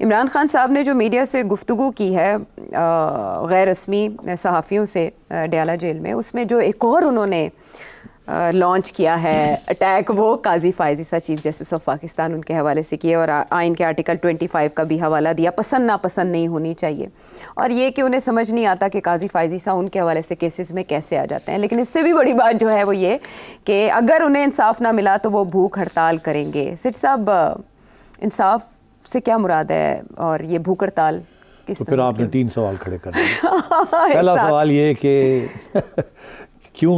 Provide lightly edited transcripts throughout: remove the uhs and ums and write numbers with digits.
इमरान खान साहब ने जो मीडिया से गुफ्तगू की है गैर रस्मी सहाफ़ियों से डयाला जेल में, उसमें जो एक और उन्होंने लॉन्च किया है अटैक, वो काजी फ़ाइज़ ईसा चीफ जस्टिस ऑफ पाकिस्तान उनके हवाले से किए और आइन के आर्टिकल 25 का भी हवाला दिया। पसंद नापसंद नहीं होनी चाहिए, और ये कि उन्हें समझ नहीं आता कि काजी फ़ाइज़ ईसा उनके हवाले से केसेस में कैसे आ जाते हैं। लेकिन इससे भी बड़ी बात जो है वो ये कि अगर उन्हें इंसाफ ना मिला तो वो भूख हड़ताल करेंगे। सिर्फ साहब, इंसाफ से क्या मुराद है और ये भूख हड़ताल किस? तो फिर आपने 3 सवाल खड़े कर दिए। पहला सवाल ये कि क्यों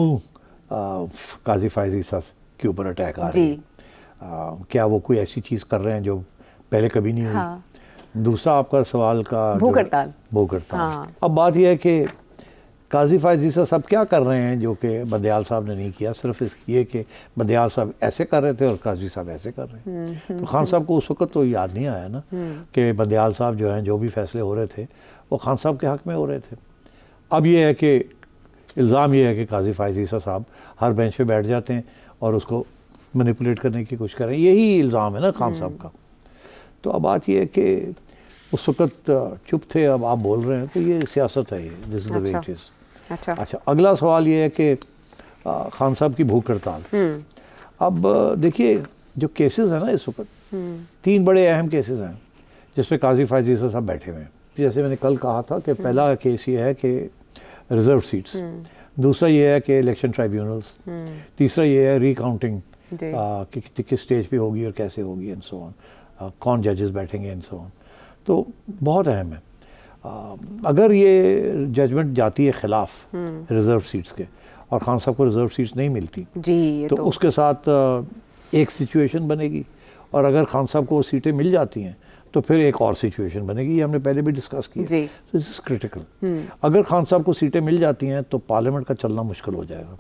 काजी फ़ाइज़ ईसा के ऊपर अटैक आ रही है, क्या वो कोई ऐसी चीज़ कर रहे हैं जो पहले कभी नहीं हुई? हाँ। दूसरा आपका सवाल का भूख हड़ताल। हाँ। अब बात यह है कि काजी फ़ाइज़ ईसा सब क्या कर रहे हैं जो कि बंदयाल साहब ने नहीं किया। सिर्फ ये कि बंदयाल साहब ऐसे कर रहे थे और काजी साहब ऐसे कर रहे हैं। तो खान साहब को उस वक्त तो याद नहीं आया ना कि बंदयाल साहब जो हैं, जो भी फैसले हो रहे थे वो खान साहब के हक़ में हो रहे थे। अब ये है कि इल्ज़ाम ये है कि काजी फ़ाइज़ ईसा साहब हर बेंच पे बैठ जाते हैं और उसको मैनिपुलेट करने की कोशिश करें, यही इल्ज़ाम है ना खान साहब का। तो अब बात ये है कि उस वक्त चुप थे, अब आप बोल रहे हैं, तो ये सियासत है, ये this is the way it is. अच्छा, अगला सवाल ये है कि खान साहब की भूख हड़ताल। अब देखिए जो केसेस हैं ना इस वक्त, 3 बड़े अहम केसेस हैं जिसमें काजी फ़ाइज़ ईसा साहब बैठे हुए हैं। जैसे मैंने कल कहा था कि पहला केस ये है कि रिज़र्व सीट्स, दूसरा ये है कि इलेक्शन ट्राइब्यूनल्स, तीसरा ये है रिकाउंटिंग कि किस स्टेज पे होगी और कैसे होगी एंड सो ऑन, कौन जजेस बैठेंगे एंड सो ऑन। तो बहुत अहम है। अगर ये जजमेंट जाती है ख़िलाफ़ रिज़र्व सीट्स के और खान साहब को रिज़र्व सीट्स नहीं मिलती जी, तो उसके साथ एक सिचुएशन बनेगी, और अगर खान साहब को वो सीटें मिल जाती हैं तो फिर एक और सिचुएशन बनेगी। ये हमने पहले भी डिस्कस किया। तो दिस इज़ क्रिटिकल। अगर खान साहब को सीटें मिल जाती हैं तो पार्लियामेंट का चलना मुश्किल हो जाएगा।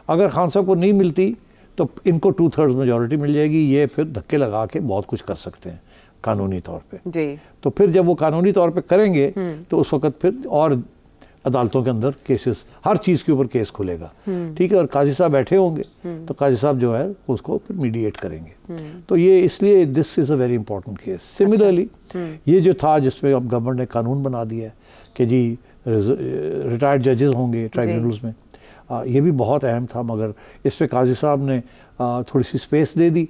अगर खान साहब को नहीं मिलती तो इनको 2/3 मेजॉरिटी मिल जाएगी, ये फिर धक्के लगा के बहुत कुछ कर सकते हैं कानूनी तौर पे जी। तो फिर जब वो कानूनी तौर पे करेंगे तो उस वक्त फिर और अदालतों के अंदर केसेस, हर चीज़ के ऊपर केस खुलेगा, ठीक है। और काजी साहब बैठे होंगे तो काजी साहब जो है उसको फिर मीडिएट करेंगे। तो ये इसलिए this is a very important case. Similarly ये जो था जिसमें अब गवर्नमेंट ने कानून बना दिया है कि जी रिटायर्ड जजेस होंगे ट्राइब्यूनल्स में, ये भी बहुत अहम था, मगर इस पर काजी साहब ने थोड़ी सी स्पेस दे दी,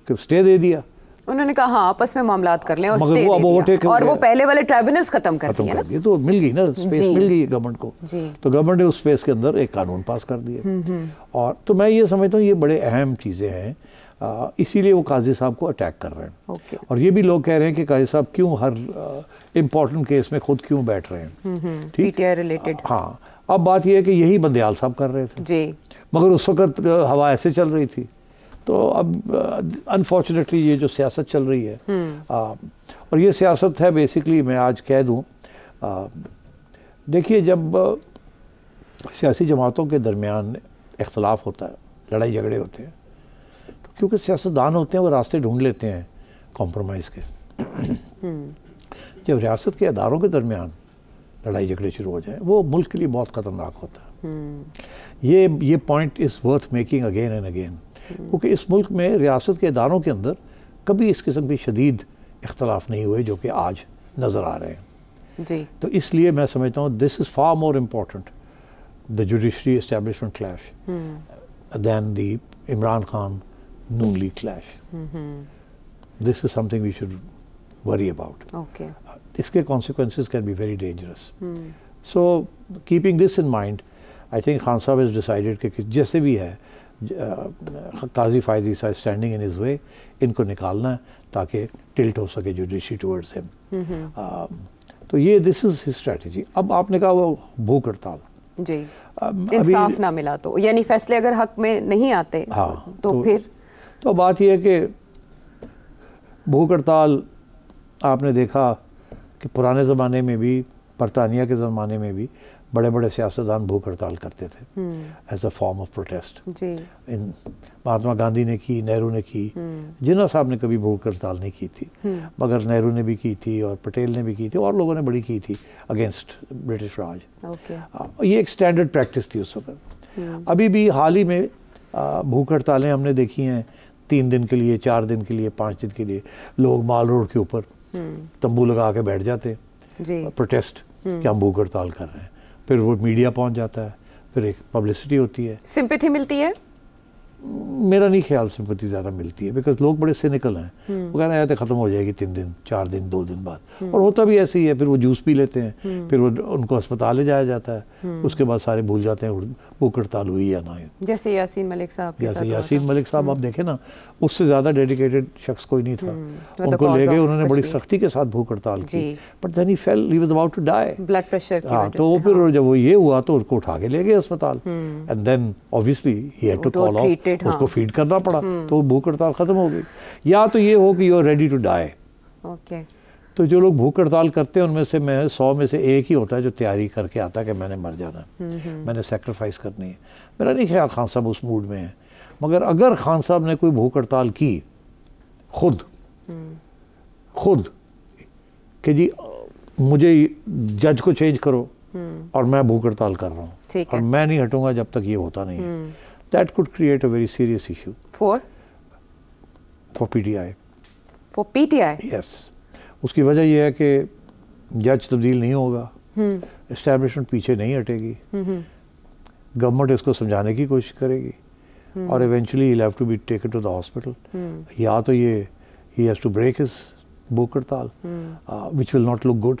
कि स्टे दे दिया। उन्होंने कहा हाँ आपस में मामलात कर लें और मगर वो अब ओवरटेक और वो पहले वाले ट्राइब्यूनल्स खत्म कर दिए, तो मिल गई ना स्पेस, मिल गई गवर्नमेंट को। तो गवर्नमेंट ने उस स्पेस के अंदर एक कानून पास कर दिया। और तो मैं ये समझता हूँ ये बड़े अहम चीज़ें हैं, इसीलिए वो काजी साहब को अटैक कर रहे हैं। और ये भी लोग कह रहे हैं कि काजी साहब क्यों हर इम्पोर्टेंट केस में खुद क्यों बैठ रहे हैं, ठीक है, रिलेटेड। हाँ, अब बात यह है कि यही बंदयाल साहब कर रहे थे जी, मगर उस वक्त हवा ऐसे चल रही थी। तो अब अनफॉर्चुनेटली ये जो सियासत चल रही है, और ये सियासत है बेसिकली, मैं आज कह दूं, देखिए जब सियासी जमातों के दरमियान इख्तलाफ होता है, लड़ाई झगड़े होते हैं, तो क्योंकि सियासतदान होते हैं वो रास्ते ढूंढ लेते हैं कॉम्प्रोमाइज़ के। जब रियासत के अदारों के दरमियान लड़ाई झगड़े शुरू हो जाए, वो मुल्क के लिए बहुत ख़तरनाक होता है। ये point is worth making again and again, क्योंकि इस मुल्क में रियासत के इदारों के अंदर कभी इस किस्म की शदीद इख्तलाफ नहीं हुए जो कि आज नज़र आ रहे हैं जी। तो इसलिए मैं समझता हूँ this is far more important the judiciary establishment clash than the Imran Khan Noon league clash. This is something we should worry about. इसके consequences can be very dangerous. So keeping this in mind, I think Khan साहब has decided कि जैसे भी है Qazi Faez Isa standing in his way, इनको निकालना है ताकि टिल्ट हो सके जुडिशरी टुवर्ड्स हिम। तो ये दिस इज़ हिज स्ट्रेटजी। अब आपने कहा वो भूख हड़ताल जी, इंसाफ ना मिला तो, यानी फैसले अगर हक में नहीं आते, हाँ, तो फिर तो बात ये है कि भूख हड़ताल आपने देखा कि पुराने ज़माने में भी, बरतानिया के ज़माने में भी बड़े बड़े सियासतदान भूख हड़ताल करते थे as a form of protest. इन महात्मा गांधी ने की, नेहरू ने की, जिन्ना साहब ने कभी भूख हड़ताल नहीं की थी, मगर नेहरू ने भी की थी और पटेल ने भी की थी और लोगों ने बड़ी की थी अगेंस्ट ब्रिटिश राज। ये एक स्टैंडर्ड प्रैक्टिस थी उस वक्त। अभी भी हाल ही में भूख हड़तालें हमने देखी हैं, 3 दिन के लिए, 4 दिन के लिए, 5 दिन के लिए लोग माल रोड के ऊपर तंबू लगा के बैठ जाते हैं प्रोटेस्ट कि हम भूख हड़ताल कर रहे हैं, फिर वो मीडिया पहुंच जाता है, फिर एक पब्लिसिटी होती है, सिंपैथी मिलती है। मेरा नहीं ख्याल सिंपैथी ज़्यादा मिलती है, बिकॉज लोग बड़े सिनिकल हैं, वो कह रहे हैं ख़त्म हो जाएगी 3 दिन 4 दिन 2 दिन बाद, और होता भी ऐसे ही है। फिर वो जूस पी लेते हैं, फिर वो उनको अस्पताल ले जाया जाता है, उसके बाद सारे भूल जाते हैं भूख हड़ताल हुई या ना हुई। जैसे यासीन मलिक साहब, जैसे यासीन मलिक साहब आप देखें ना, उससे ज़्यादा डेडिकेटेड शख्स कोई नहीं था, उनको ले गए, उन्होंने बड़ी सख्ती के साथ भूख हड़ताल की, but then he fell, he was about to die, blood pressure की वजह से। तो फिर जब वो ये हुआ तो उनको उठा के ले गए अस्पताल, and then obviously he had to call off, उसको फीड करना पड़ा, तो भूख हड़ताल खत्म हो गई। या तो ये हो कि you are ready to die. Okay, तो जो लोग भूख हड़ताल करते हैं उनमें से 100 में से एक ही होता है जो तैयारी करके आता है कि मैंने मर जाना है, मैंने सेक्रीफाइस करनी है। मेरा नहीं ख्याल खान साहब उस मूड में है, मगर अगर खान साहब ने कोई भूख हड़ताल की खुद कि जी मुझे जज को चेंज करो और मैं भूख हड़ताल कर रहा हूँ और मैं नहीं हटूंगा जब तक ये होता नहीं है, that could create a very serious issue for PTI. For PTI? Yes. उसकी वजह यह है कि जज तब्दील नहीं होगा, एस्टैब्लिशमेंट पीछे नहीं हटेगी, गवर्नमेंट इसको समझाने की कोशिश करेगी, और eventually he'll have to be taken to the hospital. या तो ये he has to break his भूख हड़ताल, which will not look good.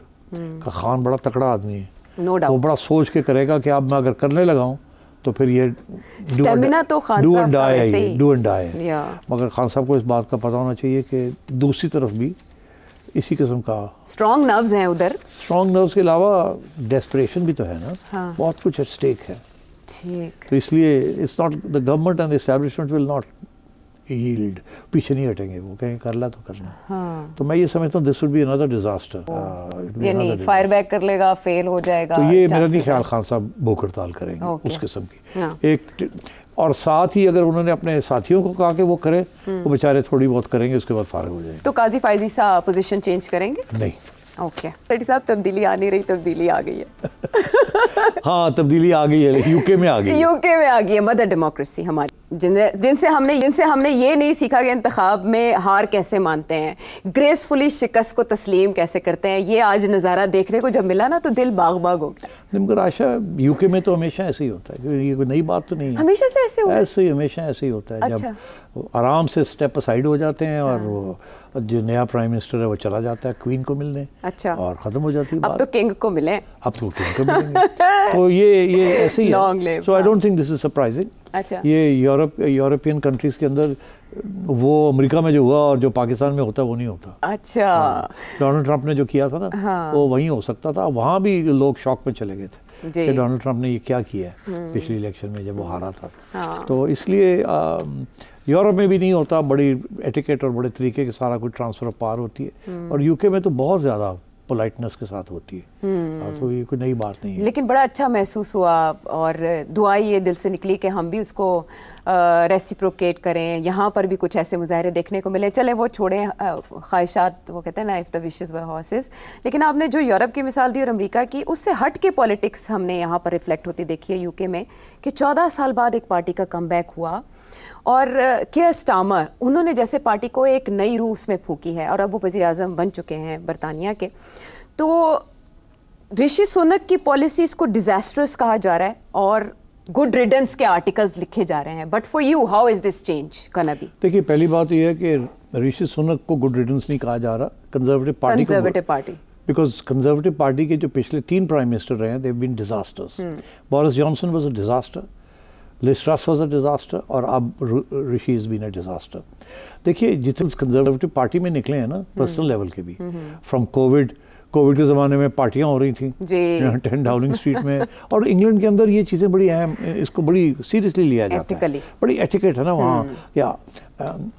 Khan बड़ा तकड़ा आदमी है, no doubt. वो बड़ा सोच के करेगा कि अब मैं अगर करने लगाऊं तो फिर ये स्टेमिना तो खान साहब का वैसे ही डू एंड डाई है। मगर खान साहब को इस बात का पता होना चाहिए कि दूसरी तरफ भी इसी किस्म का स्ट्रॉन्ग नर्व्स हैं उधर। स्ट्रॉन्ग नर्व्स के अलावा डेस्परेशन भी तो है ना, हाँ। बहुत कुछ एट स्टेक है। ठीक। तो इसलिए it's not the government and establishment will not yield, पीछे नहीं हटेंगे, वो कहेंगे करला तो करना। हाँ। तो मैं ये समझता हूँ this would be another disaster, यानी फायर बैक कर लेगा, फेल हो जाएगा। तो ये मेरा नहीं ख्याल खान साहब भूख हड़ताल करेंगे उस किस्म की। हाँ। एक और साथ ही अगर उन्होंने अपने साथियों को कहा कि वो करें, वो बेचारे थोड़ी बहुत करेंगे, उसके बाद फारिग हो जाएंगे। तो काजी फायजी साहब पोजीशन चेंज करेंगे? नहीं। ओके तटी साहब, तब्दीली आ नहीं रही, तब्दीली आ गई है। हाँ तब्दीली आ गई है, यूके में आ गई है। यूके में आ गई है मदर डेमोक्रेसी हमारी, जिनसे हमने ये नहीं सीखा कि इंतखाब में हार कैसे मानते हैं, ग्रेसफुली शिकस्त को तस्लीम कैसे करते हैं। ये आज नज़ारा देखने को जब मिला ना तो दिल बाग बाग हो गया। मगर आशा यूके में तो हमेशा ऐसे ही होता है, ये कोई नई बात तो नहीं है, हमेशा से ऐसे हुआ? ऐसे ही हमेशा ऐसे ही होता है। अच्छा। जब आराम से स्टेप असाइड हो जाते हैं और वो जो नया प्राइम मिनिस्टर है वो चला जाता है क्वीन को मिलने। अच्छा। और ख़त्म हो जाती है बात। अब तो किंग को मिले, अब तो किंग को मिलेंगे। तो ये ऐसे ही है। So I don't think this is surprising. अच्छा। ये यूरोपियन कंट्रीज़ के अंदर वो अमेरिका में जो हुआ और जो पाकिस्तान में होता है वो नहीं होता। अच्छा। डोनाल्ड ट्रंप ने जो किया था ना, हाँ। वो वहीं हो सकता था, वहाँ भी लोग शॉक में चले गए थे कि डोनाल्ड ट्रंप ने ये क्या किया है पिछली इलेक्शन में जब वो हारा था। हाँ। तो इसलिए यूरोप में भी नहीं होता, बड़ी एटिकेट और बड़े तरीके के सारा कुछ ट्रांसफर ऑफ पावर होती है, और यूके में तो बहुत ज़्यादा पोलाइटनेस के साथ होती है। तो ये कोई नई बात नहीं है। लेकिन बड़ा अच्छा महसूस हुआ और दुआ ये दिल से निकली कि हम भी उसको रेसिप्रोकेट करें, यहाँ पर भी कुछ ऐसे मुजाहरे देखने को मिले। चले वो छोड़ें ख्वाहिशात, वो कहते हैं ना if the wishes were horses, लेकिन आपने जो यूरोप की मिसाल दी और अमेरिका की, उससे हट के पॉलिटिक्स हमने यहाँ पर रिफ्लेक्ट होती देखी है यूके में कि 14 साल बाद एक पार्टी का कमबैक हुआ और केयर स्टार्मर उन्होंने जैसे पार्टी को एक नई रूह उसमें फूकी है और अब वो वज़ीर आज़म बन चुके हैं बरतानिया के। तो ऋषि सुनक की पॉलिसीज़ को डिज़ास्ट्रस कहा जा रहा है और गुड रिडेंस के आर्टिकल्स लिखे जा रहे हैं, but for you how is this change gonna be? देखिए पहली बात यह है कि ऋषि सुनक को गुड रिडेंस नहीं कहा जा रहा, Conservative Party, because Conservative Party के जो पिछले 3 प्राइम मिनिस्टर रहे हैं they have been disasters. Boris Johnson was a disaster, Liz Truss was a disaster, और अब Rishi is been a disaster. देखिए जितने कंजर्वेटिव पार्टी में निकले हैं ना पर्सनल लेवल के भी, फ्रॉम कोविड के ज़माने में पार्टियां हो रही थी 10 डाउनिंग स्ट्रीट में, और इंग्लैंड के अंदर ये चीज़ें बड़ी अहम, इसको बड़ी सीरियसली लिया जाता है, बड़ी एटिकेट है ना वहाँ। या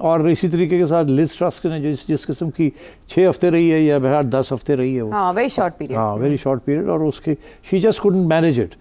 और इसी तरीके के साथ लिज ट्रस ने जिस किस्म की 6 हफ्ते रही है या 10 हफ्ते रही है वो, very short period, very short period, और उसके she just couldn't manage it.